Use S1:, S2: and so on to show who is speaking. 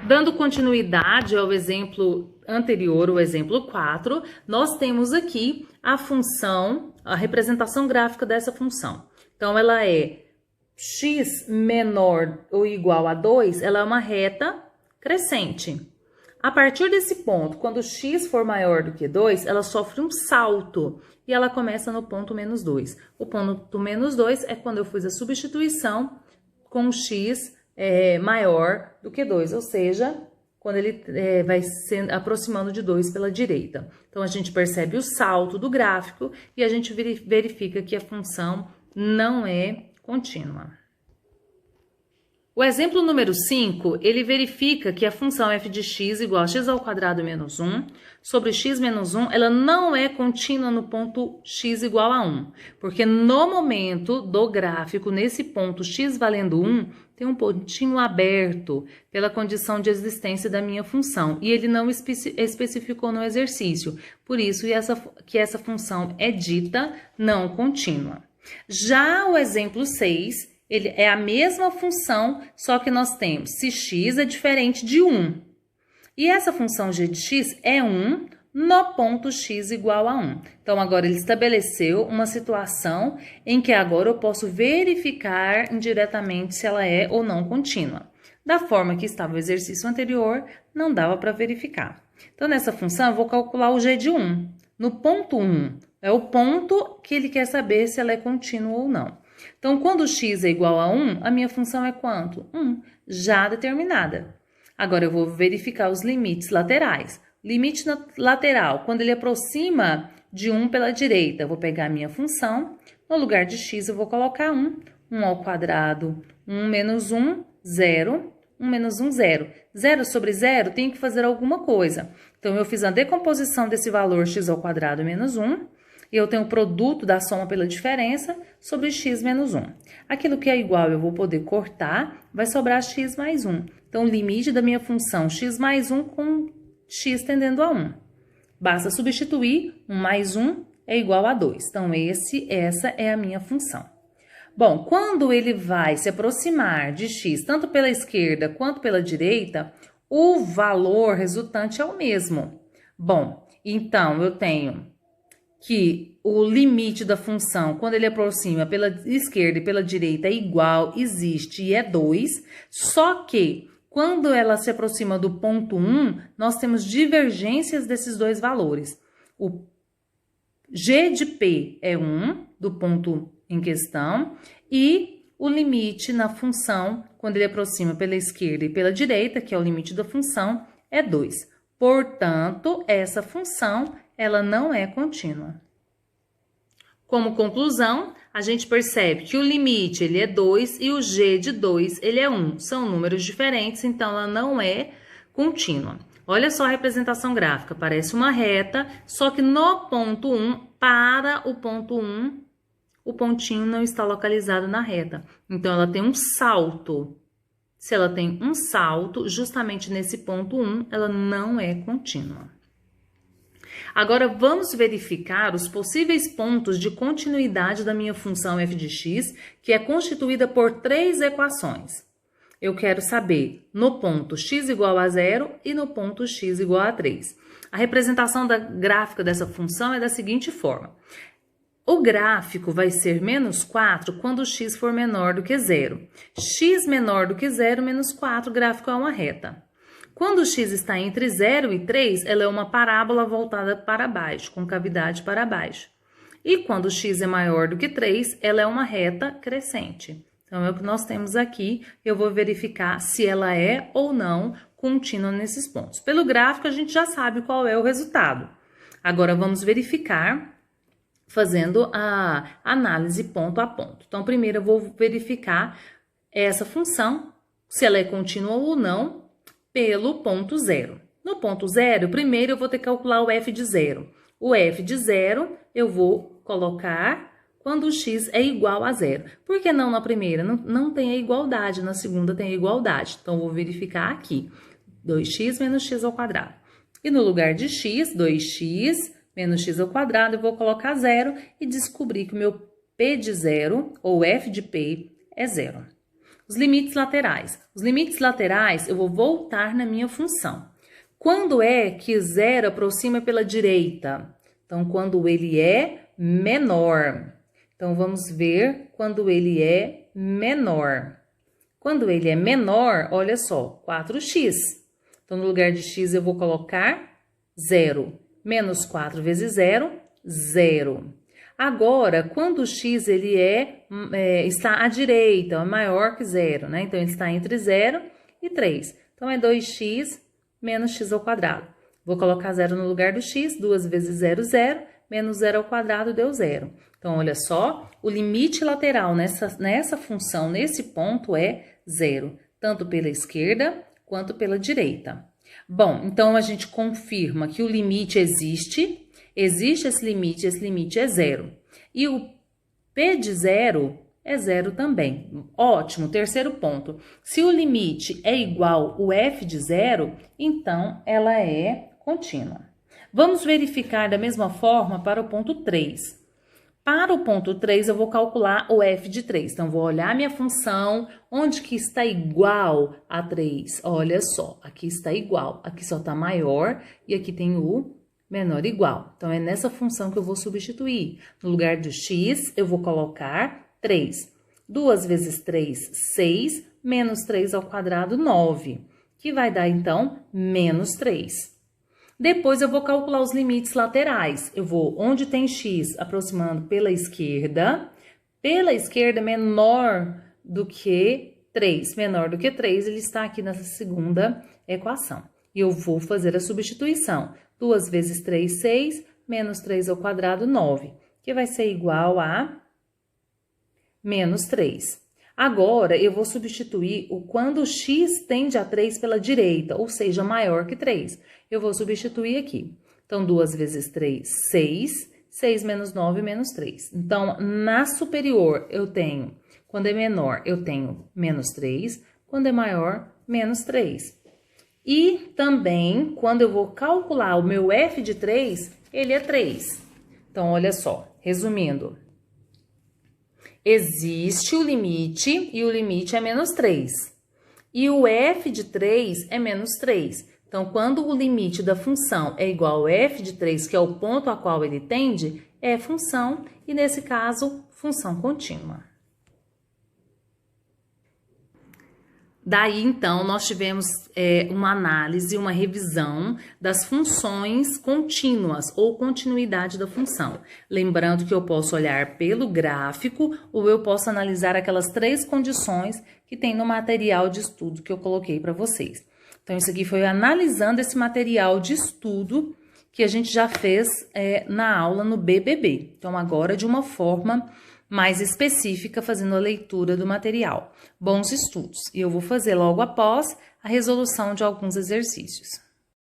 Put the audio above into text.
S1: Dando continuidade ao exemplo anterior, o exemplo 4, nós temos aqui a função, a representação gráfica dessa função. Então, ela é x menor ou igual a 2, ela é uma reta crescente. A partir desse ponto, quando x for maior do que 2, ela sofre um salto e ela começa no ponto menos 2. O ponto menos 2 é quando eu fiz a substituição com x maior do que 2, ou seja, quando ele vai se aproximando de 2 pela direita. Então, a gente percebe o salto do gráfico e a gente verifica que a função não é contínua. O exemplo número 5, ele verifica que a função f de x igual a x ao quadrado menos 1 sobre x menos 1, ela não é contínua no ponto x igual a 1, porque no momento do gráfico, nesse ponto x valendo 1, tem um pontinho aberto pela condição de existência da minha função, e ele não especificou no exercício, por isso que essa função é dita não contínua. Já o exemplo 6, ele é a mesma função, só que nós temos se x é diferente de 1. E essa função g de x é 1 no ponto x igual a 1. Então, agora ele estabeleceu uma situação em que agora eu posso verificar indiretamente se ela é ou não contínua. Da forma que estava o exercício anterior, não dava para verificar. Então, nessa função, eu vou calcular o g de 1. No ponto 1, é o ponto que ele quer saber se ela é contínua ou não. Então, quando x é igual a 1, a minha função é quanto? 1, já determinada. Agora, eu vou verificar os limites laterais. Limite lateral, quando ele aproxima de 1 pela direita, eu vou pegar a minha função, no lugar de x eu vou colocar 1, 1 ao quadrado, 1 menos 1, 0, 1 menos 1, 0. 0 sobre 0 tem que fazer alguma coisa. Então, eu fiz a decomposição desse valor x ao quadrado menos 1, e eu tenho o produto da soma pela diferença sobre x menos 1. Aquilo que é igual eu vou poder cortar, vai sobrar x mais 1. Então, o limite da minha função x mais 1 com x tendendo a 1. Basta substituir, 1 mais 1 é igual a 2. Então, essa é a minha função. Bom, quando ele vai se aproximar de x, tanto pela esquerda quanto pela direita, o valor resultante é o mesmo. Bom, então, eu tenho que o limite da função, quando ele aproxima pela esquerda e pela direita, é igual, existe e é 2, só que quando ela se aproxima do ponto 1, nós temos divergências desses dois valores. O g de p é 1, do ponto em questão, e o limite na função, quando ele aproxima pela esquerda e pela direita, que é o limite da função, é 2. Portanto, essa função ela não é contínua. Como conclusão, a gente percebe que o limite ele é 2 e o g de 2 ele é 1. São números diferentes, então ela não é contínua. Olha só a representação gráfica, parece uma reta, só que no ponto 1, para o ponto 1, o pontinho não está localizado na reta. Então, ela tem um salto. Se ela tem um salto, justamente nesse ponto 1, ela não é contínua. Agora, vamos verificar os possíveis pontos de continuidade da minha função f de x, que é constituída por 3 equações. Eu quero saber no ponto x igual a 0 e no ponto x igual a 3. A representação gráfica dessa função é da seguinte forma. O gráfico vai ser menos 4 quando x for menor do que 0. X menor do que 0, menos 4, o gráfico é uma reta. Quando x está entre 0 e 3, ela é uma parábola voltada para baixo, com cavidade para baixo. E quando x é maior do que 3, ela é uma reta crescente. Então, é o que nós temos aqui. Eu vou verificar se ela é ou não contínua nesses pontos. Pelo gráfico, a gente já sabe qual é o resultado. Agora, vamos verificar fazendo a análise ponto a ponto. Então, primeiro eu vou verificar essa função, se ela é contínua ou não, pelo ponto 0. No ponto 0, primeiro eu vou ter que calcular o f de 0. O f de 0 eu vou colocar quando o x é igual a 0. Por que não na primeira? Não tem a igualdade, na segunda tem a igualdade. Então, eu vou verificar aqui, 2x menos x ao quadrado. E no lugar de x, 2x menos x ao quadrado, eu vou colocar 0 e descobrir que o meu p de 0, ou f de p, é 0. Os limites laterais. Os limites laterais, eu vou voltar na minha função. Quando é que zero aproxima pela direita? Então, quando ele é menor. Então, vamos ver quando ele é menor. Quando ele é menor, olha só, 4x. Então, no lugar de x, eu vou colocar 0. Menos 4 vezes 0, 0. Agora, quando o x ele está à direita, é maior que 0, né? Então, ele está entre 0 e 3. Então, é 2x menos x ao quadrado. Vou colocar 0 no lugar do x, 2 vezes 0, 0, menos 0 ao quadrado deu 0. Então, olha só, o limite lateral nessa função, nesse ponto, é 0, tanto pela esquerda quanto pela direita. Bom, então a gente confirma que o limite existe esse limite é 0. E o P de 0 é 0 também. Ótimo, terceiro ponto. Se o limite é igual ao f de 0, então ela é contínua. Vamos verificar da mesma forma para o ponto 3. Para o ponto 3, eu vou calcular o f de 3. Então, vou olhar minha função, onde que está igual a 3. Olha só, aqui está igual, aqui só está maior e aqui tem o menor igual. Então, é nessa função que eu vou substituir. No lugar do x, eu vou colocar 3. 2 vezes 3, 6, menos 3 ao quadrado, 9, que vai dar, então, menos 3. Depois, eu vou calcular os limites laterais. Eu vou, onde tem x, aproximando pela esquerda menor do que 3. Menor do que 3, ele está aqui nessa segunda equação. E eu vou fazer a substituição. 2 vezes 3, 6, menos 3 ao quadrado, 9, que vai ser igual a menos 3. Agora, eu vou substituir o quando o x tende a 3 pela direita, ou seja, maior que 3. Eu vou substituir aqui. Então, 2 vezes 3, 6. 6 menos 9, menos 3. Então, na superior, eu tenho, quando é menor, eu tenho menos 3. Quando é maior, menos 3. E também, quando eu vou calcular o meu f de 3, ele é 3. Então, olha só, resumindo. Existe o limite e o limite é menos 3. E o f de 3 é menos 3. Então, quando o limite da função é igual ao f de 3, que é o ponto a qual ele tende, é função e, nesse caso, função contínua. Daí, então, nós tivemos uma análise, uma revisão das funções contínuas ou continuidade da função. Lembrando que eu posso olhar pelo gráfico ou eu posso analisar aquelas 3 condições que tem no material de estudo que eu coloquei para vocês. Então, isso aqui foi analisando esse material de estudo que a gente já fez na aula no BBB. Então, agora de uma forma mais específica, fazendo a leitura do material. Bons estudos! E eu vou fazer logo após a resolução de alguns exercícios.